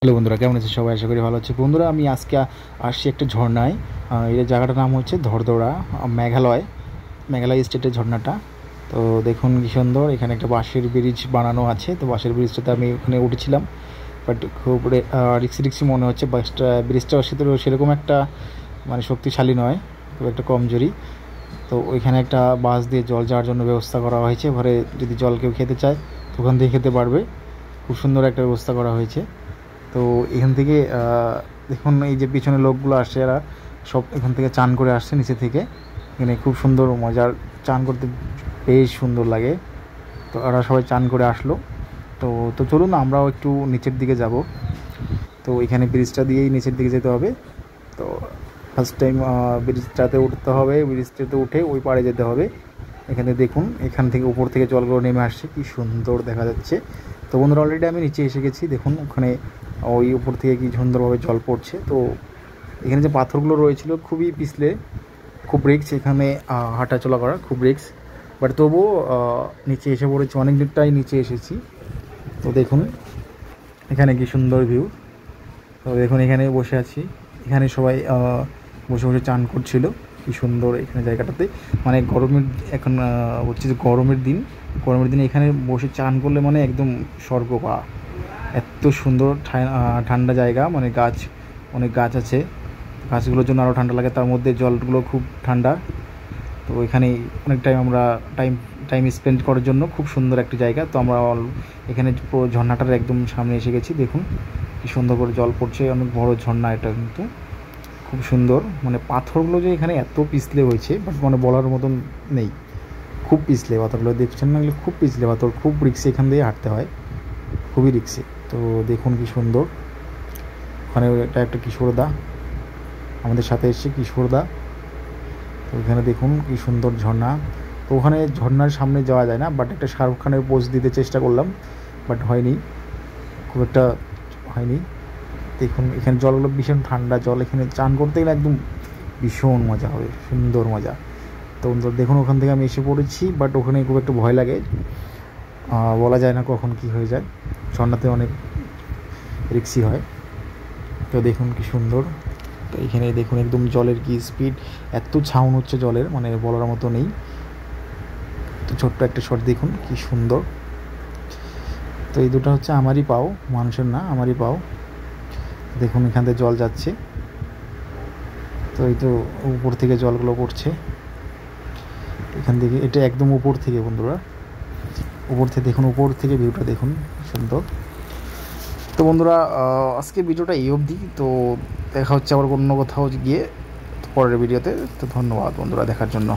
Hello বন্ধুরা, কেমন আছে সবাই? আশা করি ভালো আছে। বন্ধুরা, আমি আজকে আসছি একটা ঝর্ণায়। এই জায়গাটার নাম হচ্ছে ধরদোড়া, মেঘালয় স্টেটের ঝর্ণাটা। তো দেখুন কি সুন্দর, এখানে একটা বাঁশের ব্রিজ বানানো আছে। তো বাঁশের ব্রিজটাতে আমি ওখানে উঠেছিলাম, বাট খুব রিক্সি মনে হচ্ছে। ব্রিজটা সেরকম একটা মানে শক্তিশালী নয়, খুব একটা কমজোরি। তো ওইখানে একটা বাঁশ দিয়ে জল যাওয়ার জন্য ব্যবস্থা করা হয়েছে। ঘরে যদি জল কেউ খেতে চায় তো ওখান থেকে খেতে পারবে। খুব সুন্দর একটা ব্যবস্থা করা হয়েছে। তো এখান থেকে দেখুন, এই যে পিছনে লোকগুলো আসছে, এরা সব এখান থেকে চান করে আসছে নিচে থেকে। এখানে খুব সুন্দর মজার, চান করতে বেশ সুন্দর লাগে। তো ওরা সবাই চান করে আসলো। তো তো চলুন আমরাও একটু নিচের দিকে যাব। তো এখানে ব্রিজটা দিয়েই নিচের দিকে যেতে হবে। তো ফার্স্ট টাইম ব্রিজটাতে উঠতে হবে, ব্রিজটাতে উঠে ওই পাড়ে যেতে হবে। এখানে দেখুন, এখান থেকে উপর থেকে জলগুলো নেমে আসছে, কি সুন্দর দেখা যাচ্ছে। তো বন্ধুরা, অলরেডি আমি নিচে এসে গেছি। দেখুন ওখানে ওই উপর থেকে কি সুন্দরভাবে জল পড়ছে। তো এখানে যে পাথরগুলো রয়েছিল খুবই পিছলে, খুব রিস্ক এখানে হাঁটাচলা করা, খুব রিস্ক। বাট তবুও নিচে এসে পড়েছি, অনেকটাই নিচে এসেছি। তো দেখুন এখানে কি সুন্দর ভিউ। তো দেখুন এখানে বসে আছি, এখানে সবাই বসে বসে চান করছিল। কি সুন্দর এখানে জায়গাটাতে, মানে গরমের এখন হচ্ছে যে গরমের দিনে এখানে বসে চান করলে মানে একদম স্বর্গ পা। এত সুন্দর ঠান্ডা জায়গা, মানে অনেক গাছ আছে, গাছগুলোর জন্য আরও ঠান্ডা লাগে। তার মধ্যে জলগুলো খুব ঠান্ডা। তো এখানে অনেক আমরা টাইম স্পেন্ড করার জন্য খুব সুন্দর একটি জায়গা। তো আমরা এখানে পুরো ঝর্ণাটার একদম সামনে এসে গেছি। দেখুন কি সুন্দর করে জল পড়ছে, অনেক বড় ঝর্ণা এটা, কিন্তু খুব সুন্দর। মানে পাথরগুলো যে এখানে এত পিছলে হয়েছে, বাট মানে বলার মতন নেই। খুব পিছলে পাথরগুলো দেখছেন না, খুব পিছলে পাথর, খুব রিক্সে এখান দিয়ে হাঁটতে হয়, খুবই রিক্সে। তো দেখুন কি সুন্দর, ওখানে এটা একটা কিশোরদা আমাদের সাথে এসছে, কিশোরদা। তো এখানে দেখুন কি সুন্দর ঝর্ণা। তো ওখানে ঝর্ণার সামনে যাওয়া যায় না, বাট একটা শাহরুখ খানের পোজ দিতে চেষ্টা করলাম, বাট হয়নি, খুব একটা হয়নি। দেখুন এখানে জলগুলো ভীষণ ঠান্ডা জল, এখানে চান করতে গেলে একদম ভীষণ মজা হবে, সুন্দর মজা। তো দেখুন ওখান থেকে আমি এসে পড়েছি, বাট ওখানে খুব একটু ভয় লাগে, বলা যায় না কখন কি হয়ে যায়। ঝর্ণাতে অনেক রিক্সি হয়। তো দেখুন কি সুন্দর। তো এখানে দেখুন একদম জলের কি স্পিড, এত ছাউন হচ্ছে জলের, মানে বলার মতো নেই। তো ছোট্ট একটা শট দেখুন কি সুন্দর। তো এই দুটো হচ্ছে আমারই পাও, মানুষের না, আমারই পাও। দেখুন এখান থেকে জল যাচ্ছে। তো এই তো উপর থেকে জলগুলো পড়ছে এখান থেকে, এটা একদম উপর থেকে বন্ধুরা, উপর থেকে দেখুন, উপর থেকে ভিউটা দেখুন সুন্দর। তো বন্ধুরা, আজকে ভিডিওটা এই অবধি। তো দেখা হচ্ছে আবার অন্য কোথাও গিয়ে পরের ভিডিওতে। তো ধন্যবাদ বন্ধুরা দেখার জন্য।